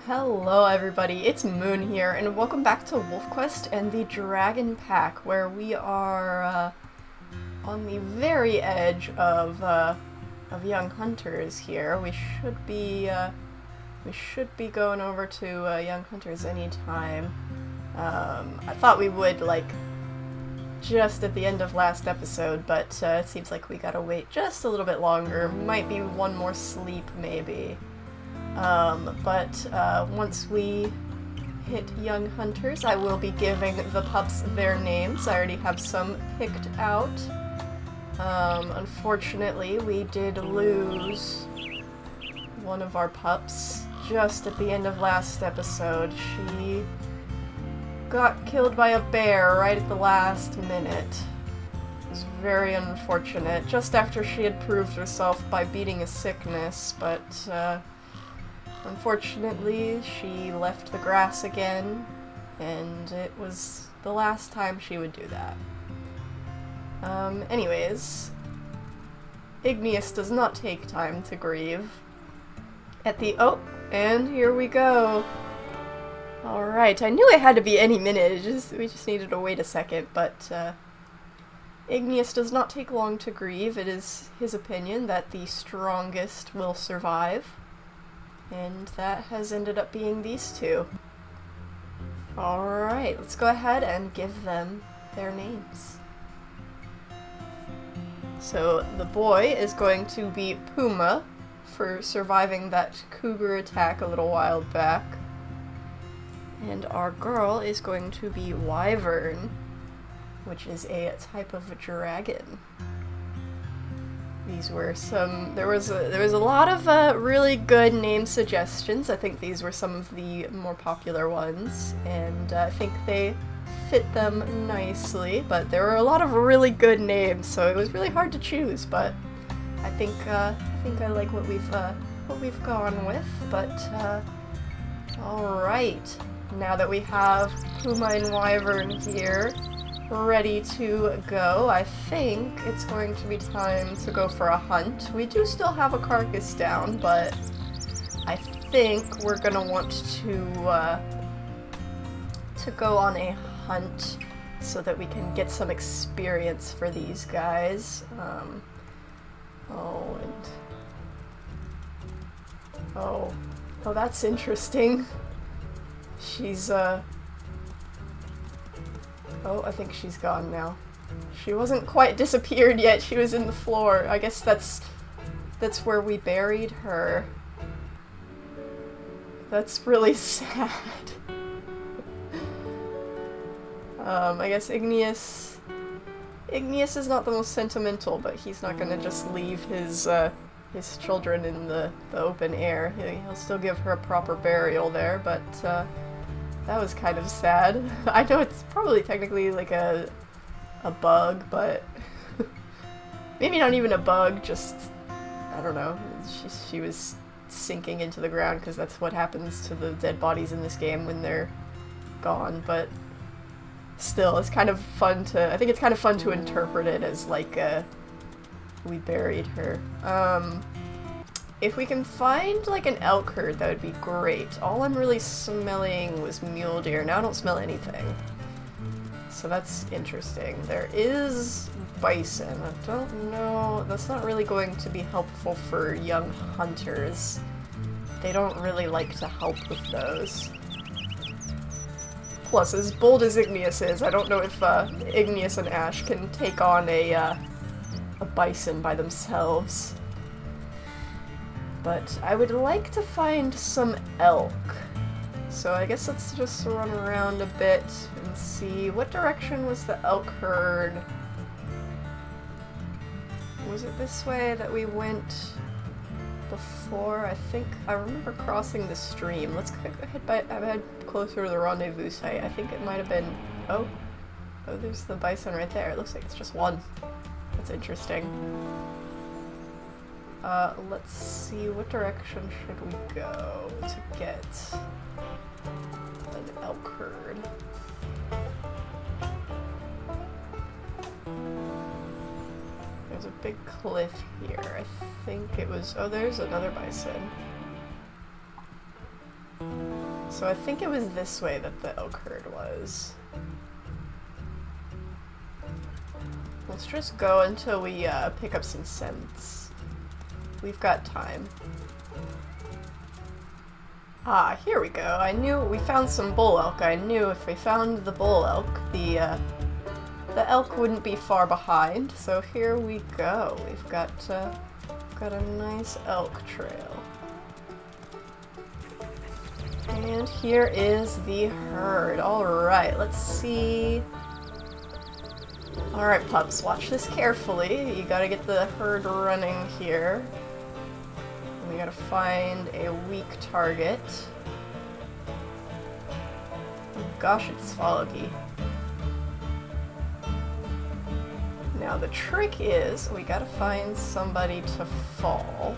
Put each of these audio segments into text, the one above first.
Hello everybody, it's Moon here, and welcome back to WolfQuest and the Dragon Pack, where we are on the very edge of young hunters here. We should be going over to young hunters anytime. I thought we would, like, just at the end of last episode, but it seems like we gotta wait just a little bit longer. Might be one more sleep, maybe. Once we hit young hunters, I will be giving the pups their names. I already have some picked out. Unfortunately, we did lose one of our pups just at the end of last episode. She got killed by a bear right at the last minute. It was very unfortunate, just after she had proved herself by beating a sickness, but unfortunately, she left the grass again, and it was the last time she would do that. Anyways, Igneous does not take time to grieve. Oh, and here we go. Alright, I knew it had to be any minute, we just needed to wait a second, but Igneous does not take long to grieve. It is his opinion that the strongest will survive. And that has ended up being these two. Alright, let's go ahead and give them their names. So the boy is going to be Puma for surviving that cougar attack a little while back. And our girl is going to be Wyvern, which is a type of dragon. These were there was a lot of really good name suggestions. I think these were some of the more popular ones, and I think they fit them nicely, but there were a lot of really good names, so it was really hard to choose, but I think I like what we've gone with. But alright, now that we have Puma and Wyvern here ready to go, I think it's going to be time to go for a hunt. We do still have a carcass down, but I think we're gonna want to go on a hunt so that we can get some experience for these guys. Oh, that's interesting. She's Oh, I think she's gone now. She wasn't quite disappeared yet, she was in the floor. I guess that's where we buried her. That's really sad. I guess Igneous is not the most sentimental, but he's not gonna just leave his children in the open air. He'll still give her a proper burial there, but that was kind of sad. I know it's probably technically like a bug, but maybe not even a bug, just, I don't know, she was sinking into the ground, because that's what happens to the dead bodies in this game when they're gone, but still, it's kind of fun to, I think it's kind of fun to interpret it as like, we buried her. If we can find, like, an elk herd, that would be great. All I'm really smelling was mule deer. Now I don't smell anything. So that's interesting. There is bison. I don't know. That's not really going to be helpful for young hunters. They don't really like to help with those. Plus, as bold as Igneous is, I don't know if Igneous and Ash can take on a bison by themselves. But I would like to find some elk. So I guess let's just run around a bit and see what direction was the elk herd. Was it this way that we went before? I think I remember crossing the stream. Let's head closer to the rendezvous site. I think it might have been... Oh, there's the bison right there. It looks like it's just one. That's interesting. Let's see, what direction should we go to get an elk herd? There's a big cliff here. I think it was... Oh, there's another bison. So I think it was this way that the elk herd was. Let's just go until we pick up some scents. We've got time. Ah, here we go. I knew we found some bull elk. I knew if we found the bull elk, the elk wouldn't be far behind. So here we go. We've got a nice elk trail. And here is the herd. Alright, let's see. Alright, pups, watch this carefully. You gotta get the herd running here. And we gotta find a weak target. Oh gosh, it's foggy. Now the trick is, we gotta find somebody to fall.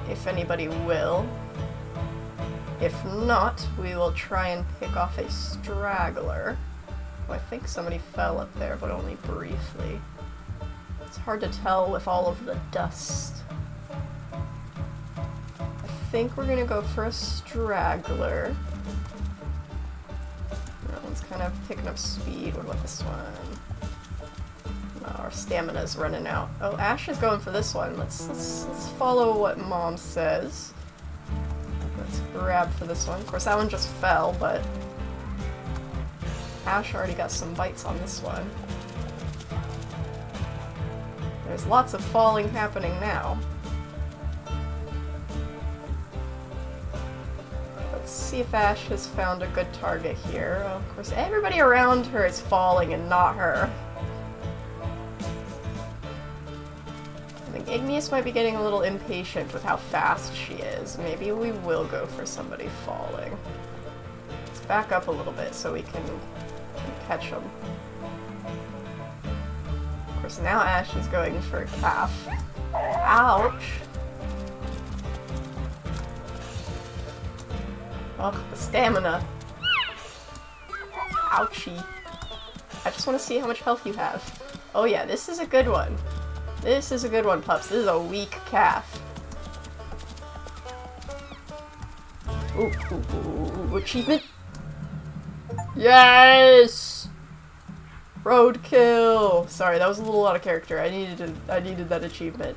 If anybody will. If not, we will try and pick off a straggler. Oh, I think somebody fell up there, but only briefly. It's hard to tell with all of the dust. I think we're gonna go for a straggler. That one's kind of picking up speed. What about this one? Oh, our stamina's running out. Oh, Ash is going for this one. Let's follow what Mom says. Let's grab for this one. Of course, that one just fell, but Ash already got some bites on this one. There's lots of falling happening now. Let's see if Ash has found a good target here. Oh, of course, everybody around her is falling and not her. I think Igneous might be getting a little impatient with how fast she is. Maybe we will go for somebody falling. Let's back up a little bit so we can catch them. Of course, now Ash is going for a calf. Ouch! Oh, the stamina. Ouchie. I just want to see how much health you have. Oh yeah, this is a good one. This is a good one, pups. This is a weak calf. Ooh, achievement. Yes! Roadkill! Sorry, that was a little out of character. I needed that achievement.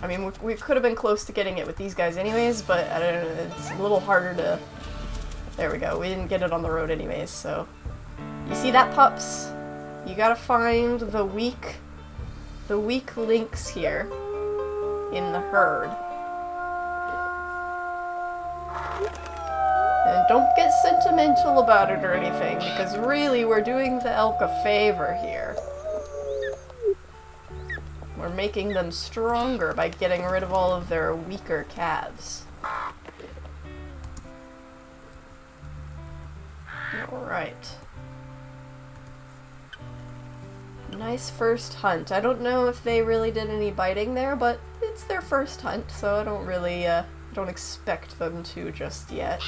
I mean, we could have been close to getting it with these guys anyways, but I don't know, it's a little harder to... There we go, we didn't get it on the road anyways, so... You see that, pups? You gotta find the weak links here in the herd. And don't get sentimental about it or anything, because really we're doing the elk a favor here. We're making them stronger by getting rid of all of their weaker calves. Alright. Nice first hunt. I don't know if they really did any biting there, but it's their first hunt, so I don't really, don't expect them to just yet.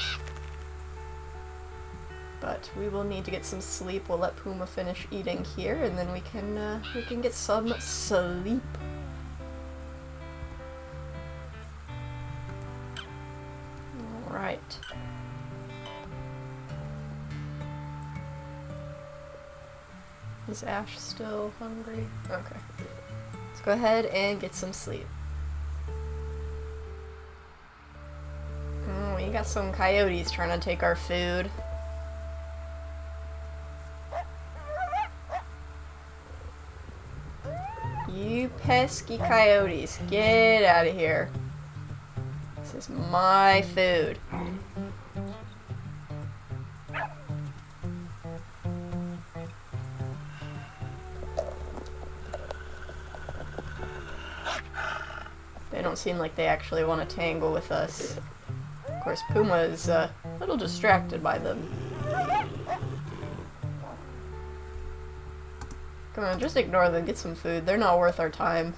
But we will need to get some sleep. We'll let Puma finish eating here, and then we can get some sleep. Alright. Is Ash still hungry? Okay. Let's go ahead and get some sleep. We got some coyotes trying to take our food. You pesky coyotes, get out of here. This is my food. They don't seem like they actually want to tangle with us. Of course, Puma is a little distracted by them. Come on, just ignore them, get some food. They're not worth our time.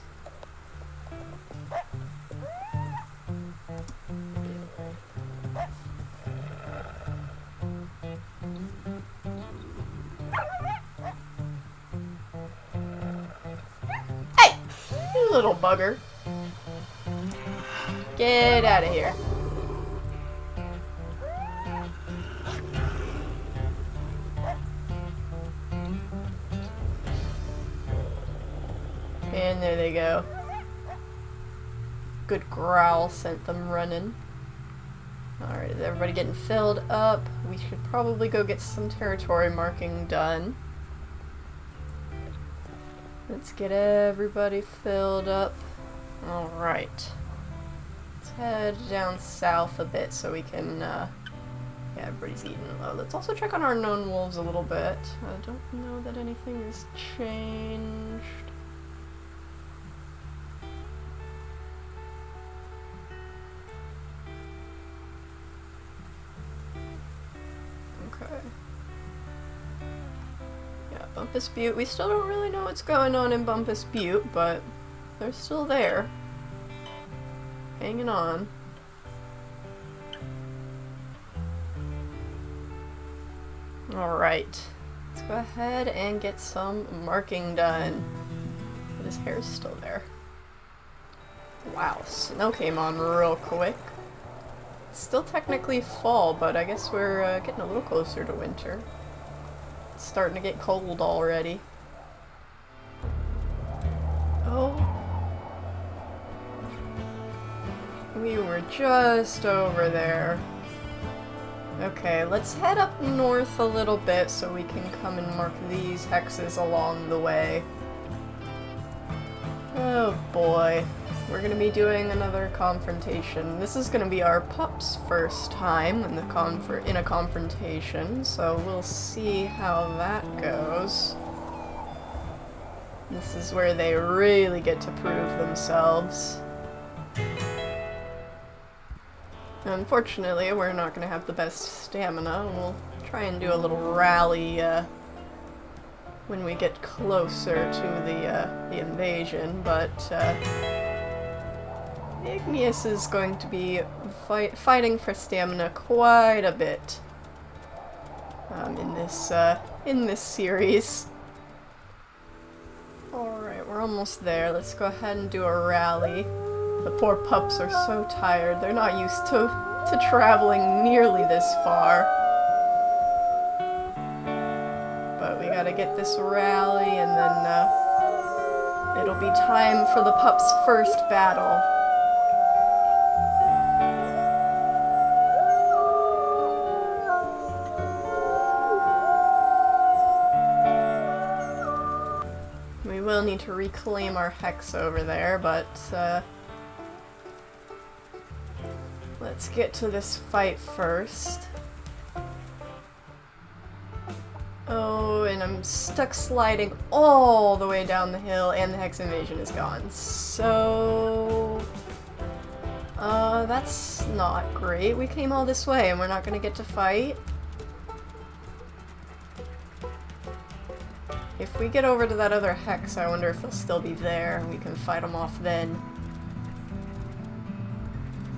Hey! You little bugger. Get out of here. And there they go. Good growl sent them running. Alright, is everybody getting filled up? We should probably go get some territory marking done. Let's get everybody filled up. Alright. Let's head down south a bit so we can, yeah, everybody's eating low. Let's also check on our known wolves a little bit. I don't know that anything has changed. Okay. Yeah, Bumpus Butte. We still don't really know what's going on in Bumpus Butte, but they're still there. Hanging on. Alright. Let's go ahead and get some marking done. But his hair's still there. Wow, snow came on real quick. It's still technically fall, but I guess we're getting a little closer to winter. It's starting to get cold already. Oh. We were just over there. Okay, let's head up north a little bit so we can come and mark these hexes along the way. Oh boy. We're gonna be doing another confrontation. This is gonna be our pups' first time in a confrontation, so we'll see how that goes. This is where they really get to prove themselves. Unfortunately, we're not gonna have the best stamina. We'll try and do a little rally when we get closer to the invasion, but Igneous is going to be fighting for stamina quite a bit in this series. Alright, we're almost there. Let's go ahead and do a rally. The poor pups are so tired. They're not used to traveling nearly this far. But we gotta get this rally and then it'll be time for the pups' first battle. We will need to reclaim our hex over there, but let's get to this fight first. Oh, and I'm stuck sliding all the way down the hill, and the hex invasion is gone. So that's not great. We came all this way, and we're not gonna get to fight. If we get over to that other hex, I wonder if they'll still be there, and we can fight them off then.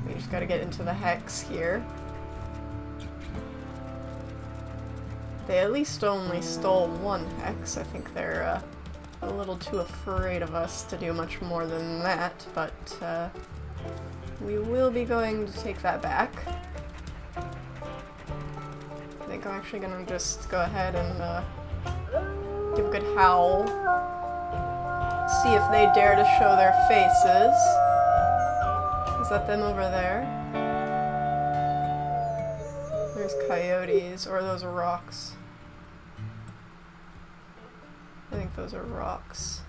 We just gotta get into the hex here. They at least only stole one hex. I think they're a little too afraid of us to do much more than that, but we will be going to take that back. I think I'm actually gonna just go ahead and give a good howl. See if they dare to show their faces. Is that them over there? There's coyotes, or those are rocks. I think those are rocks.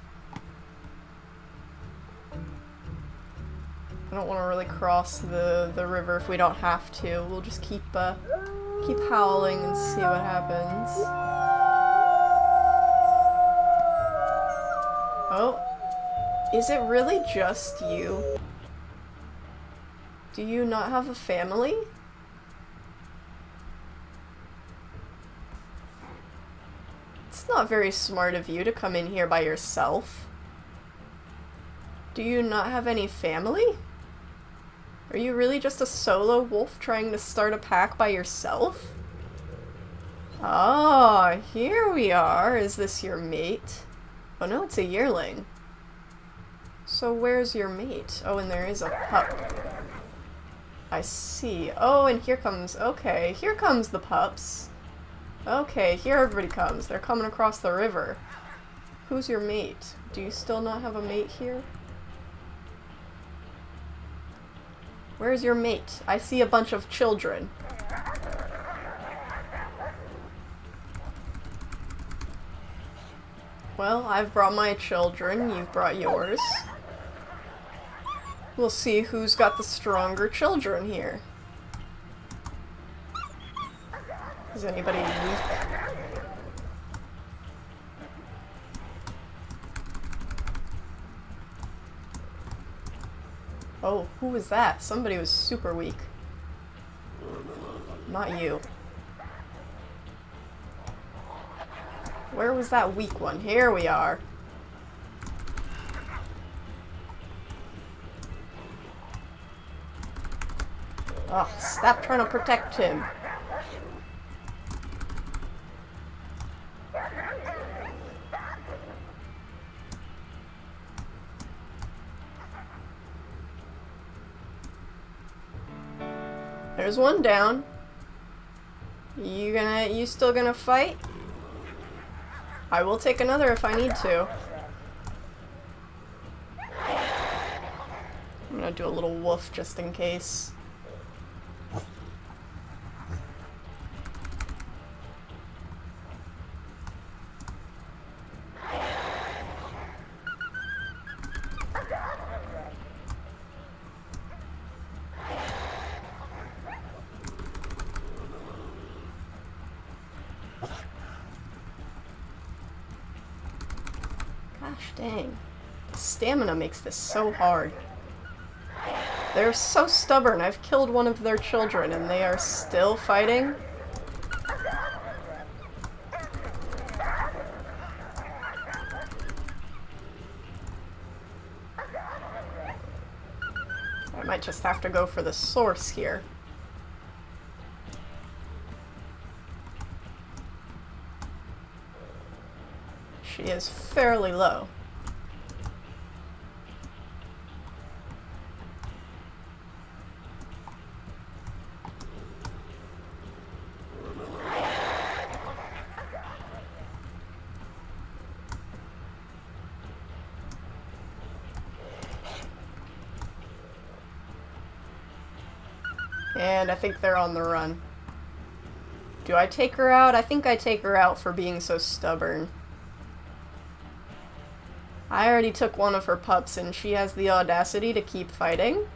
I don't want to really cross the river if we don't have to. We'll just keep howling and see what happens. Oh, is it really just you? Do you not have a family? It's not very smart of you to come in here by yourself. Do you not have any family? Are you really just a solo wolf trying to start a pack by yourself? Ah, here we are. Is this your mate? Oh no, it's a yearling. So where's your mate? Oh, and there is a pup. I see. Oh, and here comes... Okay, here comes the pups. Okay, here everybody comes. They're coming across the river. Who's your mate? Do you still not have a mate here? Where's your mate? I see a bunch of children. Well, I've brought my children, you've brought yours. We'll see who's got the stronger children here. Is anybody weak? Oh, who was that? Somebody was super weak. Not you. Where was that weak one? Here we are. Ugh, stop trying to protect him. There's one down. You still gonna fight? I will take another if I need to. I'm gonna do a little woof just in case. Gosh dang. Stamina makes this so hard. They're so stubborn. I've killed one of their children and they are still fighting. I might just have to go for the source here. She is fairly low. And I think they're on the run. Do I take her out? I think I take her out for being so stubborn. I already took one of her pups and she has the audacity to keep fighting.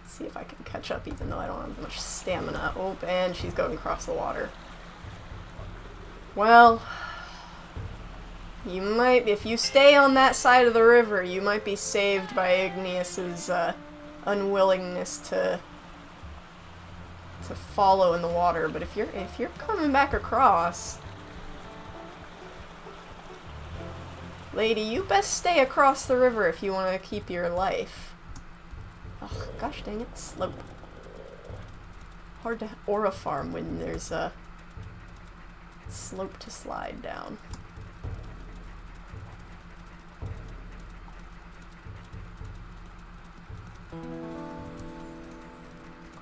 Let's see if I can catch up even though I don't have much stamina. Oh, and she's going across the water. Well, you might, if you stay on that side of the river, you might be saved by Igneous's unwillingness to follow in the water. But if you're coming back across, lady, you best stay across the river if you want to keep your life. Ugh, gosh dang it, slope. Hard to aura farm when there's a slope to slide down.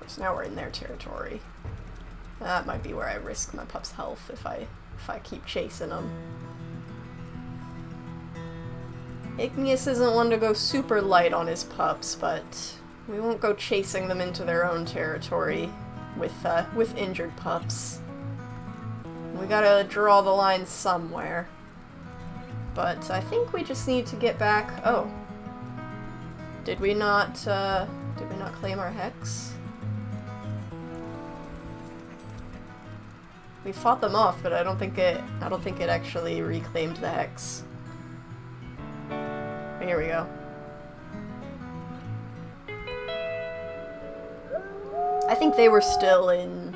So now we're in their territory. That might be where I risk my pup's health if I keep chasing them. Igneous isn't one to go super light on his pups, but we won't go chasing them into their own territory with injured pups. We gotta draw the line somewhere. But I think we just need to get back. Oh, did we not claim our hex? We fought them off, but I don't think it actually reclaimed the hex. Here we go. I think they were still in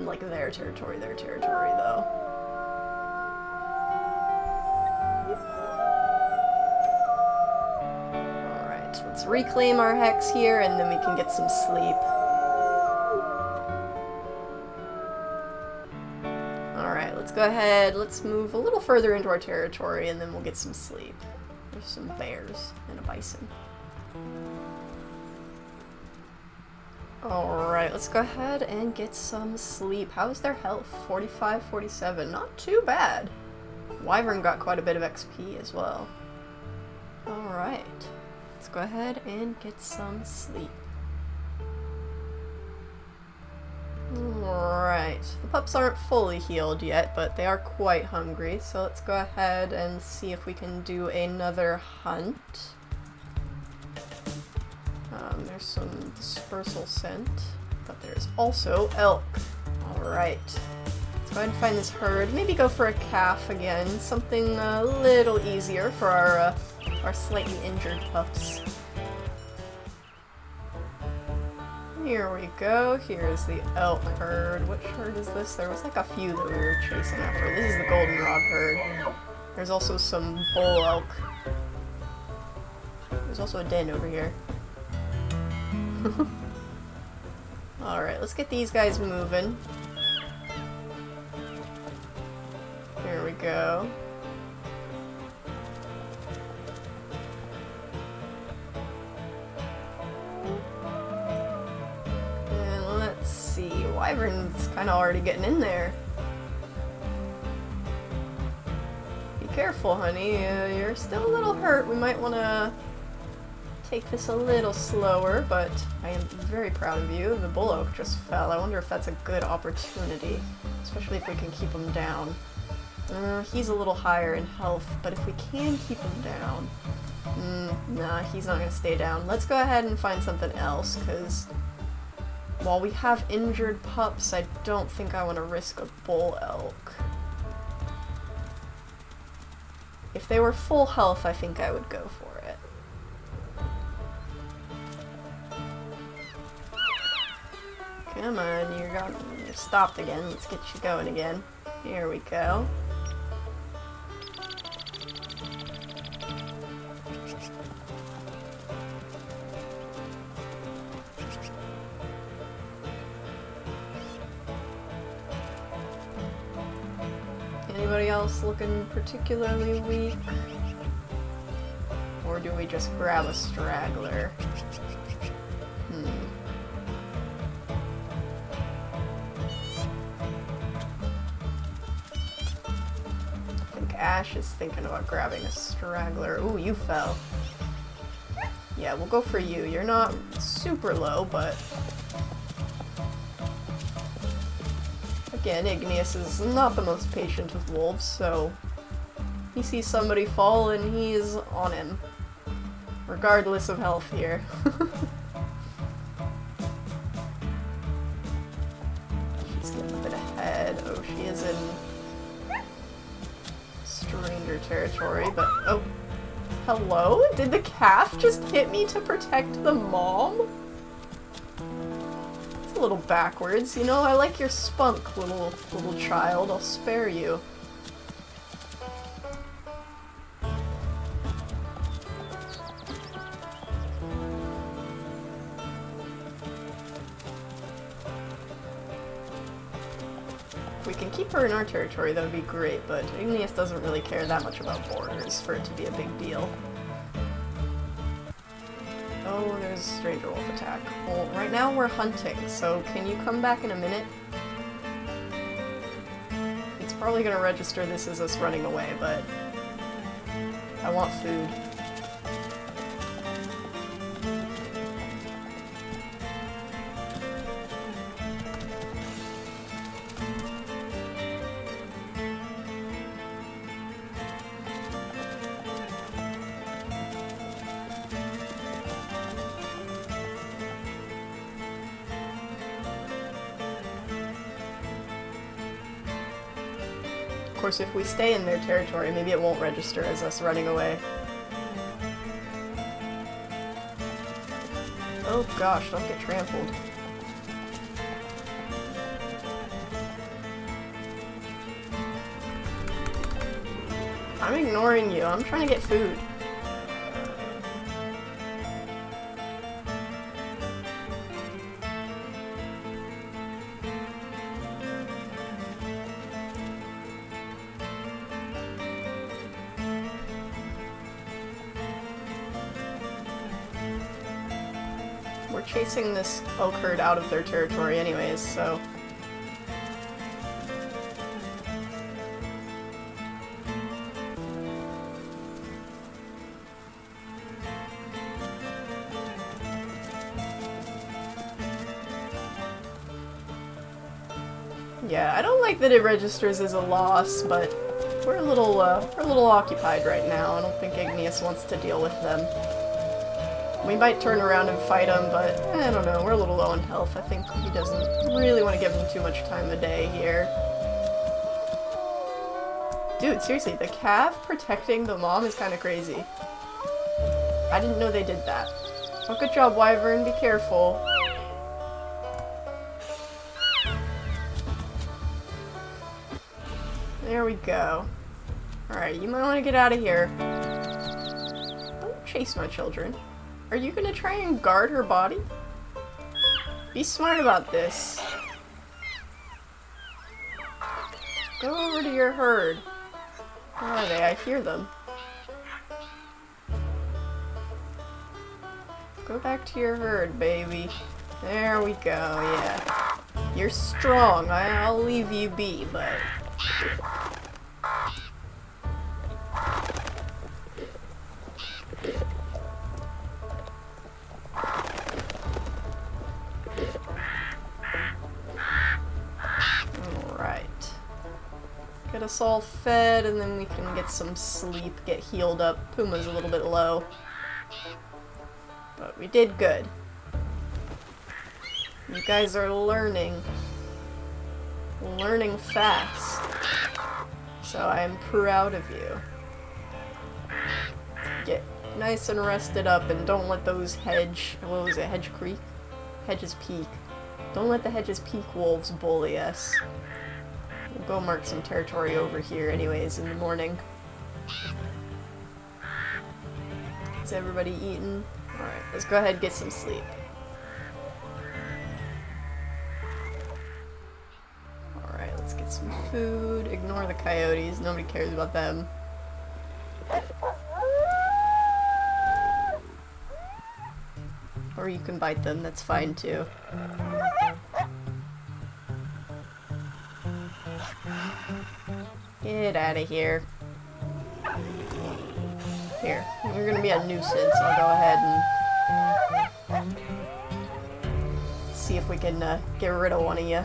like their territory though. Alright, let's reclaim our hex here and then we can get some sleep. go ahead, let's move a little further into our territory and then we'll get some sleep. There's some bears and a bison. Alright, let's go ahead and get some sleep. How's their health? 45, 47. Not too bad. Wyvern got quite a bit of XP as well. Alright, let's go ahead and get some sleep. Alright, the pups aren't fully healed yet, but they are quite hungry, so let's go ahead and see if we can do another hunt. There's some dispersal scent, but there's also elk. Alright, let's go ahead and find this herd. Maybe go for a calf again, something a little easier for our slightly injured pups. Here we go. Here's the elk herd. Which herd is this? There was like a few that we were chasing after. This is the goldenrod herd. There's also some bull elk. There's also a den over here. Alright, let's get these guys moving. Here we go. And let's see, Wyvern's kind of already getting in there. Be careful, honey. You're still a little hurt. We might want to take this a little slower, but I am very proud of you. The bull oak just fell. I wonder if that's a good opportunity, especially if we can keep him down. He's a little higher in health, but if we can keep him down... nah, he's not going to stay down. Let's go ahead and find something else, because while we have injured pups, I don't think I want to risk a bull elk. If they were full health, I think I would go for it. Come on, you're stopped again. Let's get you going again. Here we go. Anybody else looking particularly weak? Or do we just grab a straggler? Ash is thinking about grabbing a straggler. Ooh, you fell. Yeah, we'll go for you. You're not super low, but... Again, Igneous is not the most patient of wolves, so... He sees somebody fall and he's on him. Regardless of health here. She's getting a bit ahead. Oh, she is in... stranger territory, but oh, hello? Did the calf just hit me to protect the mom? It's a little backwards, you know. I like your spunk, little child. I'll spare you. If we can keep her in our territory, that would be great, but Igneous doesn't really care that much about borders for it to be a big deal. Oh, there's a stranger wolf attack. Well, right now we're hunting, so can you come back in a minute? It's probably going to register this as us running away, but I want food. Of course, if we stay in their territory, maybe it won't register as us running away. Oh gosh, don't get trampled. I'm ignoring you. I'm trying to get food. chasing this elk herd out of their territory anyways, so... Yeah, I don't like that it registers as a loss, but we're a little occupied right now. I don't think Igneous wants to deal with them. We might turn around and fight him, but I don't know, we're a little low on health. I think he doesn't really want to give them too much time of day here. Dude, seriously, the calf protecting the mom is kind of crazy. I didn't know they did that. Oh, good job, Wyvern, be careful. There we go. Alright, you might want to get out of here. Don't chase my children. Are you gonna try and guard her body? Be smart about this. Go over to your herd. Where are they? I hear them. Go back to your herd, baby. There we go, yeah. You're strong. I'll leave you be, but... Alright. Get us all fed, and then we can get some sleep, get healed up. Puma's a little bit low. But we did good. You guys are learning. Learning fast. So I am proud of you. Get nice and rested up and don't let those what was it, Hedge Creek? Hedges Peak. Don't let the Hedges Peak wolves bully us. We'll go mark some territory over here anyways in the morning. Is everybody eaten? Alright, let's go ahead and get some sleep. Alright, let's get some food. Ignore the coyotes, nobody cares about them. Or you can bite them, that's fine too. Get out of here. Here, you're gonna be a nuisance. I'll go ahead and see if we can get rid of one of you.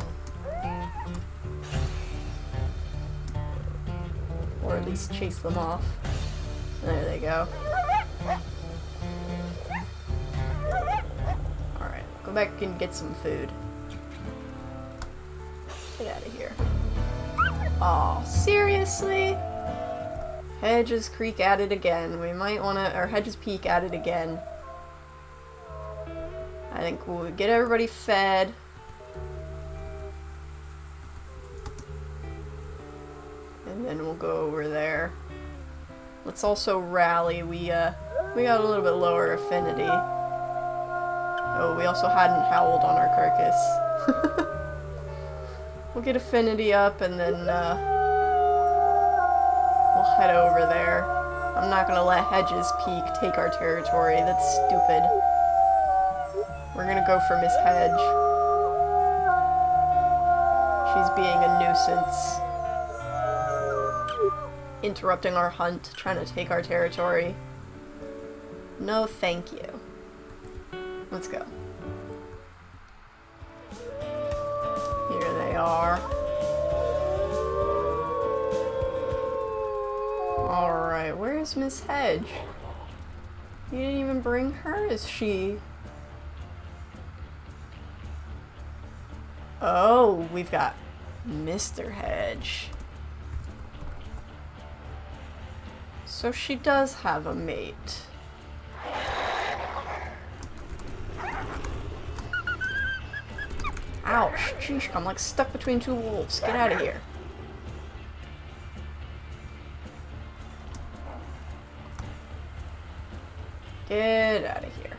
Or at least chase them off. There they go. Alright, go back and get some food. Get out of here. Aw, seriously? Hedges Creek at it again. We might wanna, or Hedges Peak at it again. I think we'll get everybody fed. And then we'll go over there. Let's also rally. We got a little bit lower affinity. Oh, we also hadn't howled on our carcass. We'll get affinity up and then we'll head over there. I'm not gonna let Hedges Peak take our territory. That's stupid. We're gonna go for Miss Hedge. She's being a nuisance. Interrupting our hunt, trying to take our territory. No, thank you. Let's go. Here they are. Alright, where's Miss Hedge? You didn't even bring her? Is she... Oh, we've got Mr. Hedge. So she does have a mate. Ouch, sheesh, I'm like stuck between two wolves. Get out of here. Get out of here.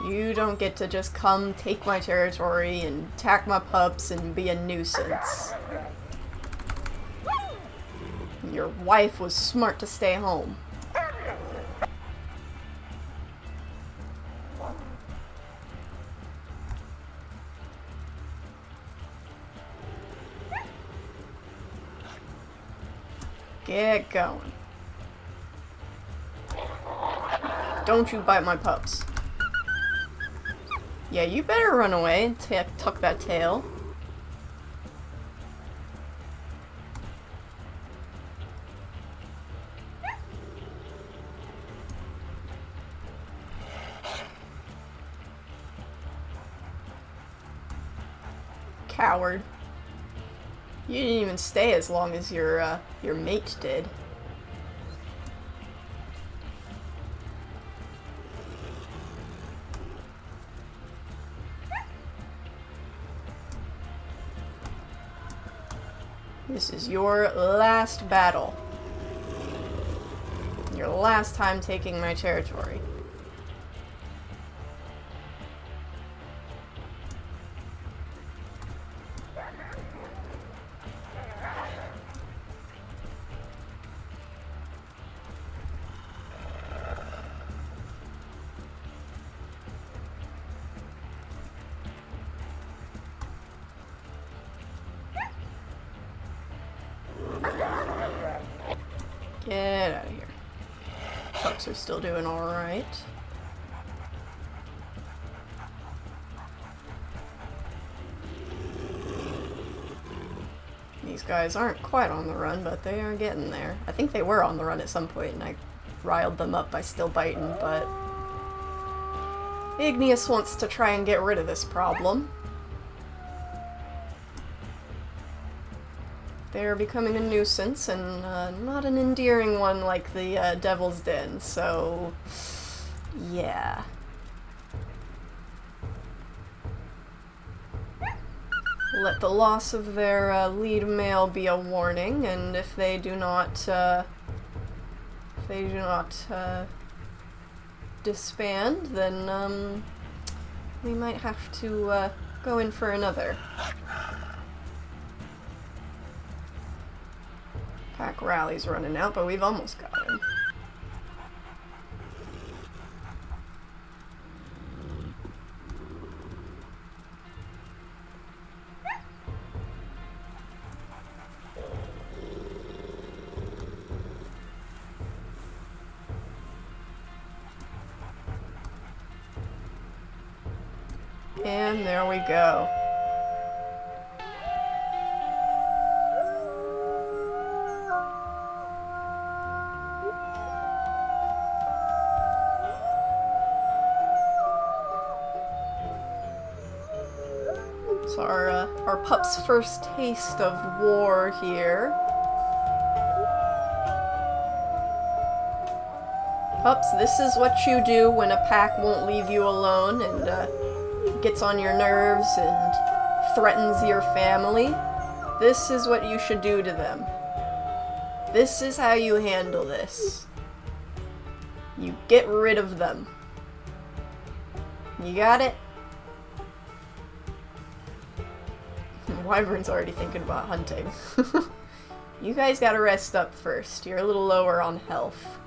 You don't get to just come take my territory and attack my pups and be a nuisance. Your wife was smart to stay home. Get going. Don't you bite my pups. Yeah, you better run away and tuck that tail. Coward. You didn't even stay as long as your mate did. This is your last battle. Your last time taking my territory. Get out of here. Pups are still doing alright. These guys aren't quite on the run, but they are getting there. I think they were on the run at some point, and I riled them up by still biting, but Igneous wants to try and get rid of this problem. They're becoming a nuisance, and not an endearing one like the Devil's Den, so yeah. Let the loss of their lead male be a warning, and if they do not disband, then we might have to go in for another. Pack rally's running out, but we've almost got him. And there we go. It's our pup's first taste of war here. Pups, this is what you do when a pack won't leave you alone and gets on your nerves and threatens your family. This is what you should do to them. This is how you handle this. You get rid of them. You got it? Wyvern's already thinking about hunting. You guys gotta rest up first. You're a little lower on health.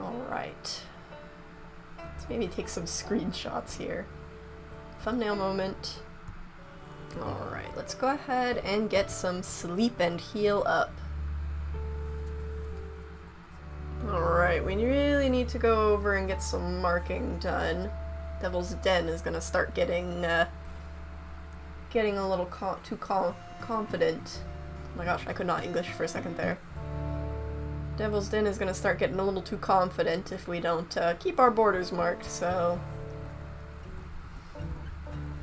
Alright. Let's maybe take some screenshots here. Thumbnail moment. Alright, let's go ahead and get some sleep and heal up. Alright, we really need to go over and get some marking done. Devil's Den is gonna start getting a little too confident. Oh my gosh, I could not English for a second there. Devil's Den is gonna start getting a little too confident if we don't keep our borders marked, so...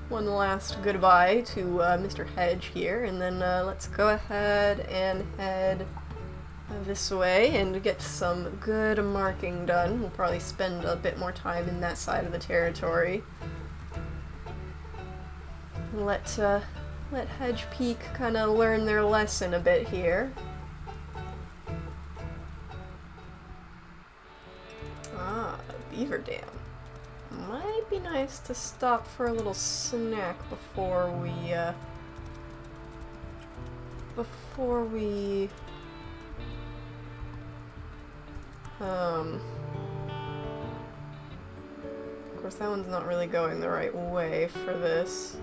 One last goodbye to Mr. Hedge here, and then let's go ahead and head this way and get some good marking done. We'll probably spend a bit more time in that side of the territory. Let Hedge Peak kind of learn their lesson a bit here. Ah, Beaver Dam. Might be nice to stop for a little snack before we of course that one's not really going the right way for this.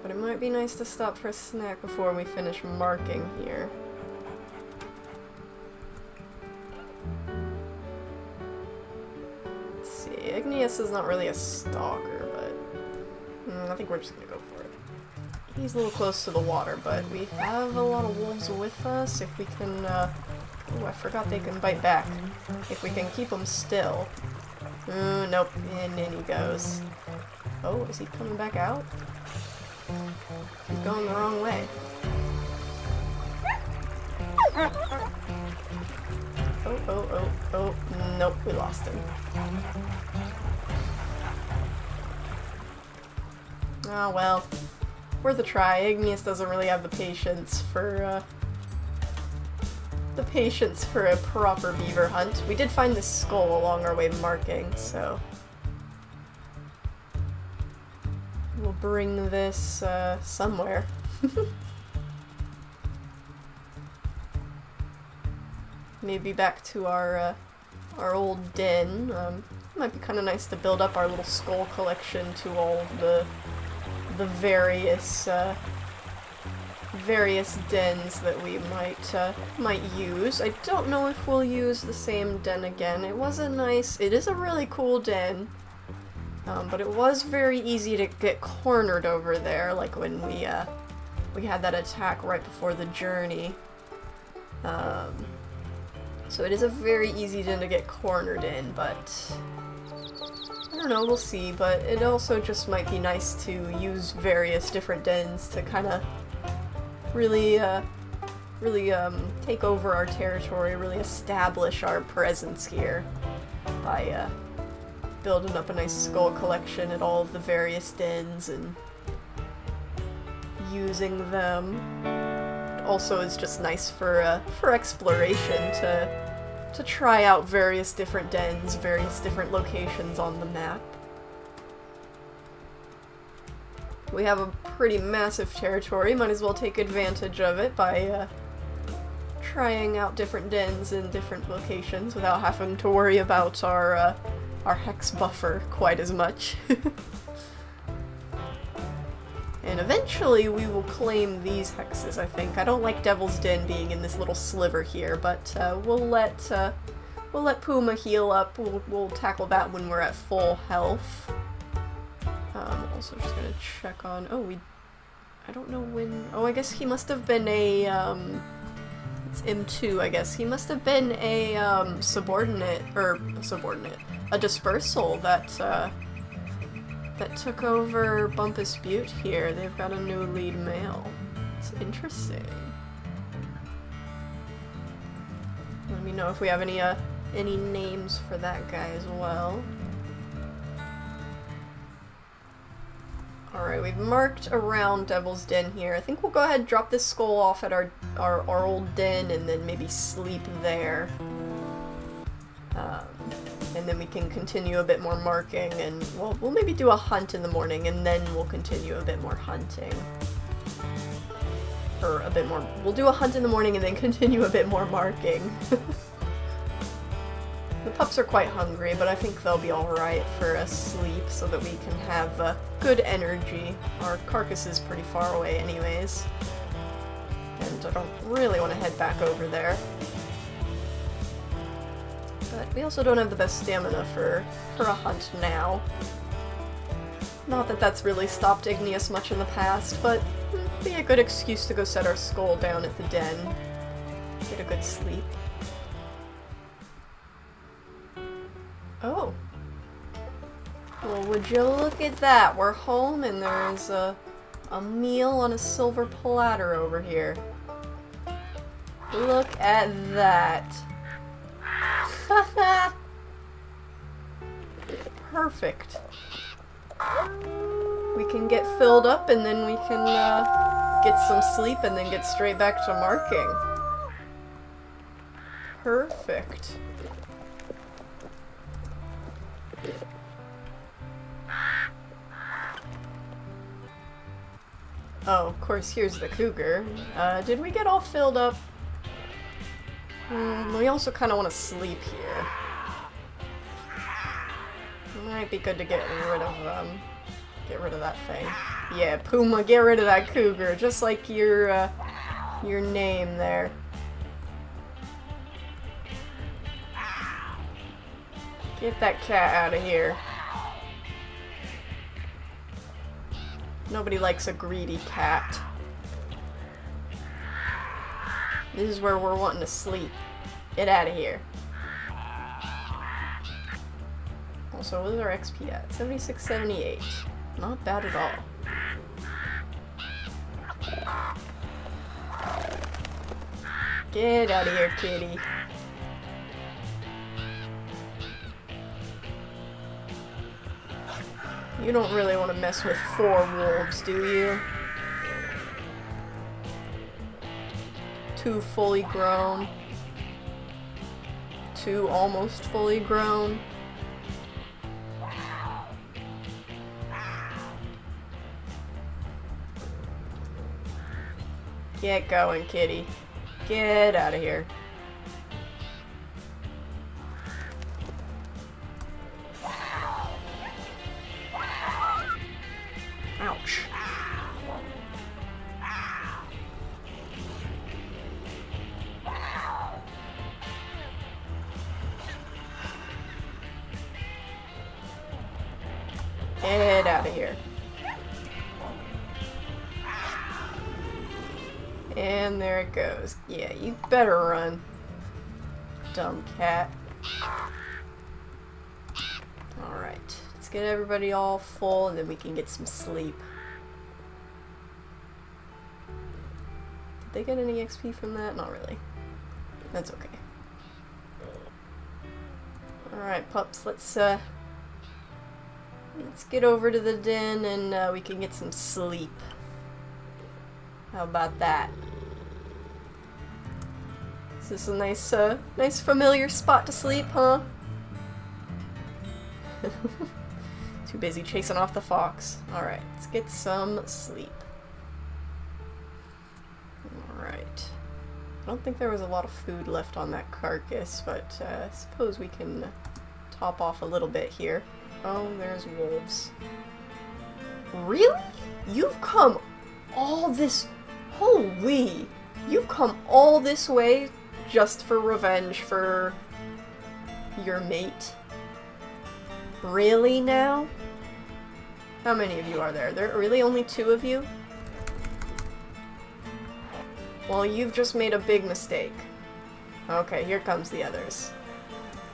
But it might be nice to stop for a snack before we finish marking here. Let's see, Igneous is not really a stalker, but I think we're just gonna go for it. He's a little close to the water, but we have a lot of wolves with us. If we can, oh, I forgot they can bite back. If we can keep them still. Nope, and in he goes. Oh, is he coming back out? He's going the wrong way. Oh, nope, we lost him. Oh well, worth a try. Igneous doesn't really have the patience for a proper beaver hunt. We did find this skull along our way marking, so we'll bring this somewhere. Maybe back to our old den. Might be kind of nice to build up our little skull collection to all of the various dens that we might use. I don't know if we'll use the same den again. It is a really cool den, but it was very easy to get cornered over there, like when we had that attack right before the journey. So it is a very easy den to get cornered in, but I don't know, we'll see. But it also just might be nice to use various different dens to kind of really take over our territory, really establish our presence here by building up a nice skull collection at all of the various dens and using them. It also is just nice for exploration to try out various different dens, various different locations on the map. We have a pretty massive territory, might as well take advantage of it by trying out different dens in different locations without having to worry about our hex buffer quite as much. And eventually we will claim these hexes, I think. I don't like Devil's Den being in this little sliver here, but we'll let Puma heal up. We'll tackle that when we're at full health. Also just gonna check on... I don't know when... Oh, I guess he must have been a, it's M2, I guess. He must have been a, a dispersal that took over Bumpus Butte here. They've got a new lead male. It's interesting. Let me know if we have any names for that guy as well. Alright, we've marked around Devil's Den here. I think we'll go ahead and drop this skull off at our old den and then maybe sleep there. And then we can continue a bit more marking, and we'll maybe do a hunt in the morning, and then we'll continue a bit more hunting. Or a bit more... We'll do a hunt in the morning and then continue a bit more marking. The pups are quite hungry, but I think they'll be alright for a sleep so that we can have good energy. Our carcass is pretty far away anyways. And I don't really want to head back over there. But we also don't have the best stamina for a hunt now. Not that that's really stopped Igneous much in the past, but it'd be a good excuse to go set our skull down at the den. Get a good sleep. Oh. Well, would you look at that? We're home and there's a meal on a silver platter over here. Look at that. Perfect. We can get filled up and then we can get some sleep and then get straight back to marking. Perfect. Oh, of course, here's the cougar. Did we get all filled up? We also kind of want to sleep here. Might be good to get rid of Get rid of that thing. Yeah, Puma, get rid of that cougar, just like your name there. Get that cat out of here. Nobody likes a greedy cat. This is where we're wanting to sleep. Get out of here. Also, what is our XP at? 76, 78. Not bad at all. Get out of here, kitty. You don't really want to mess with 4 wolves, do you? 2 fully grown. 2 almost fully grown. Get going, kitty. Get out of here. Ouch. Get out of here. And there it goes. Yeah, you better run. Dumb cat. Alright. Let's get everybody all full and then we can get some sleep. Did they get any XP from that? Not really. That's okay. Alright, pups, let's get over to the den and we can get some sleep. How about that? Is this a nice, nice familiar spot to sleep, huh? Too busy chasing off the fox. Alright, let's get some sleep. Alright. I don't think there was a lot of food left on that carcass, but I suppose we can top off a little bit here. Oh, there's wolves. Really? You've come all this... Holy! You've come all this way just for revenge for your mate? Really now? How many of you are there? There are really only 2 of you? Well, you've just made a big mistake. Okay, here comes the others.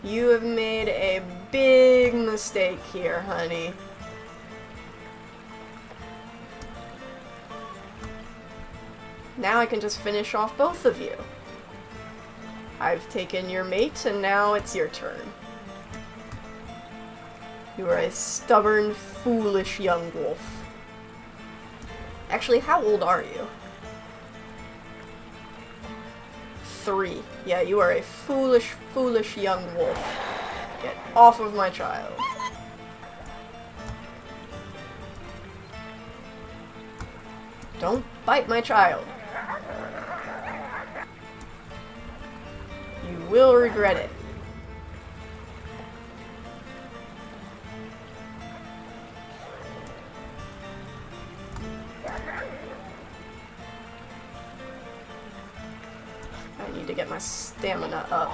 You have made a big mistake here, honey. Now I can just finish off both of you. I've taken your mate, and now it's your turn. You are a stubborn, foolish young wolf. Actually, how old are you? 3. Yeah, you are a foolish, foolish young wolf. Get off of my child. Don't bite my child. You will regret it. I need to get my stamina up.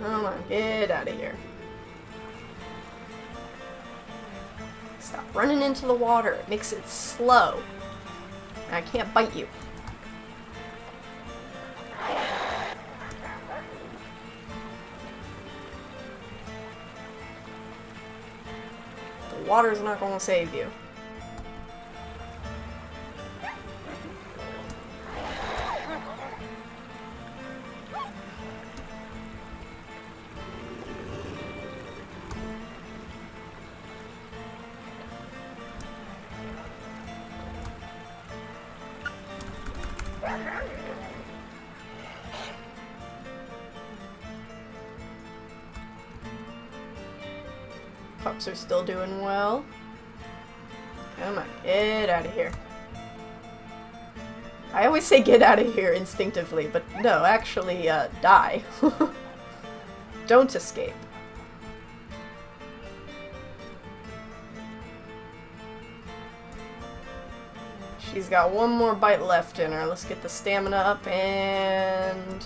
Come on, get out of here. Stop running into the water. It makes it slow. And I can't bite you. The water's not going to save you. Pups are still doing well. Come on, get out of here. I always say get out of here instinctively, but no, actually, die. Don't escape. She's got one more bite left in her. Let's get the stamina up and...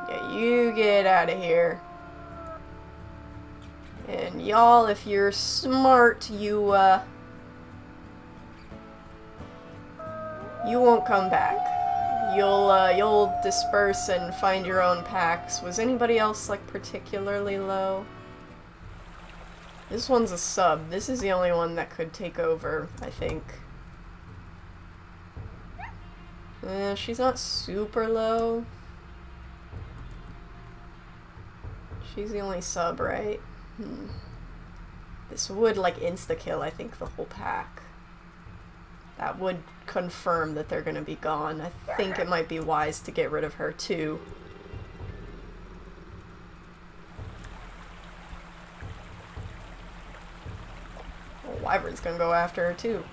yeah, you get out of here. And y'all, if you're smart, you won't come back. You'll disperse and find your own packs. Was anybody else, like, particularly low? This one's a sub. This is the only one that could take over, I think. She's not super low. She's the only sub, right? This would, like, insta-kill, I think, the whole pack. That would confirm that they're gonna be gone. I think it might be wise to get rid of her, too. Well, Wyvern's gonna go after her, too.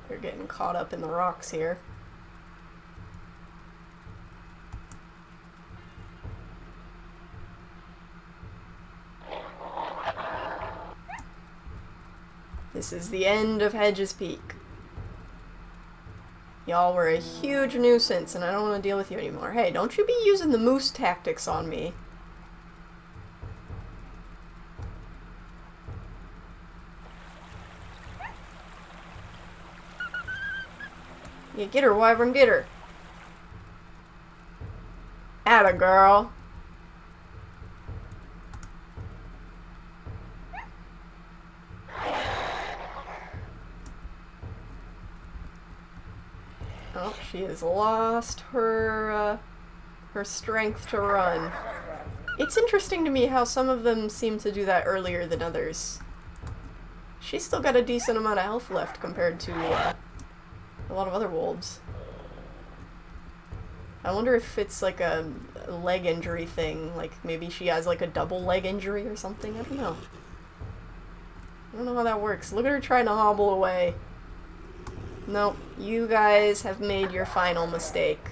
They're getting caught up in the rocks here. This is the end of Hedges Peak. Y'all were a huge nuisance and I don't want to deal with you anymore. Hey, don't you be using the moose tactics on me. Yeah, get her, Wyvern, get her. Atta girl. Oh, she has lost her, her strength to run. It's interesting to me how some of them seem to do that earlier than others. She's still got a decent amount of health left compared to, a lot of other wolves. I wonder if it's like a leg injury thing, like maybe she has like a double leg injury or something, I don't know. I don't know how that works. Look at her trying to hobble away. Nope, you guys have made your final mistake.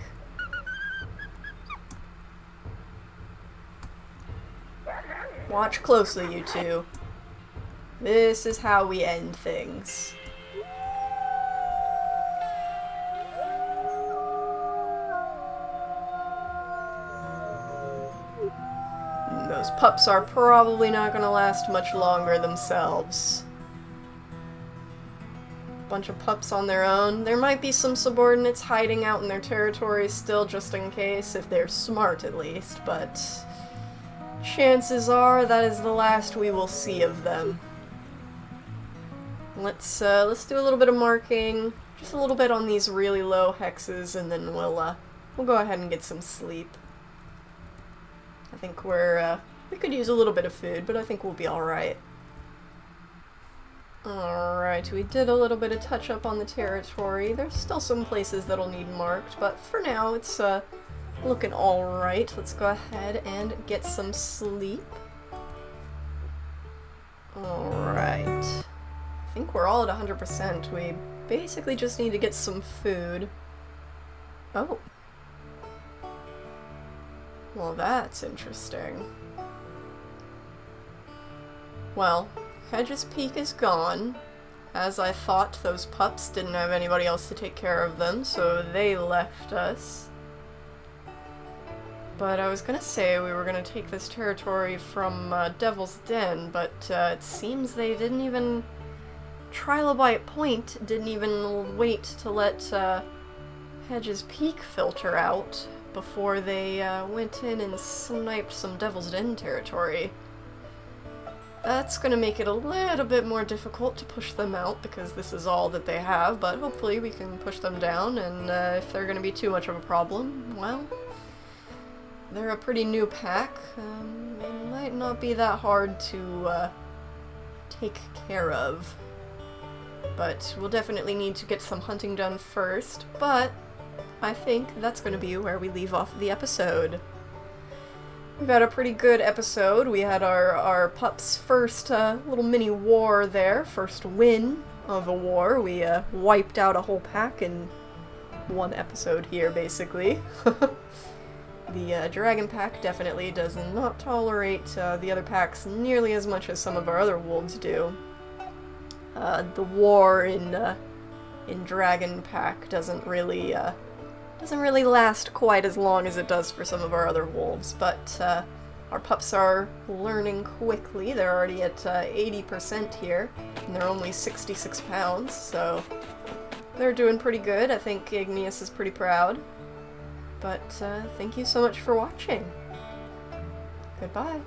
Watch closely, you two. This is how we end things. Those pups are probably not gonna last much longer themselves. Bunch of pups on their own. There might be some subordinates hiding out in their territory still, just in case, if they're smart at least, but chances are that is the last we will see of them. Let's do a little bit of marking, just a little bit on these really low hexes, and then we'll go ahead and get some sleep. I think we could use a little bit of food, but I think we'll be alright. Alright, we did a little bit of touch up on the territory. There's still some places that'll need marked, but for now it's looking alright. Let's go ahead and get some sleep. Alright. I think we're all at 100%. We basically just need to get some food. Oh. Well, that's interesting. Well, Hedges Peak is gone. As I thought, those pups didn't have anybody else to take care of them, so they left us. But I was gonna say we were gonna take this territory from Devil's Den, but it seems they didn't even... Trilobite Point didn't even wait to let Hedges Peak filter out before they went in and sniped some Devil's Den territory. That's gonna make it a little bit more difficult to push them out because this is all that they have, but hopefully we can push them down, and if they're gonna be too much of a problem, well, they're a pretty new pack. They might not be that hard to take care of. but we'll definitely need to get some hunting done first, but I think that's going to be where we leave off the episode. We've had a pretty good episode. We had our pups' first little mini war there, first win of a war. We wiped out a whole pack in one episode here, basically. The dragon pack definitely does not tolerate the other packs nearly as much as some of our other wolves do. The war in dragon pack doesn't really last quite as long as it does for some of our other wolves, but our pups are learning quickly. They're already at 80% here, and they're only 66 pounds, so they're doing pretty good. I think Igneous is pretty proud. But thank you so much for watching. Goodbye.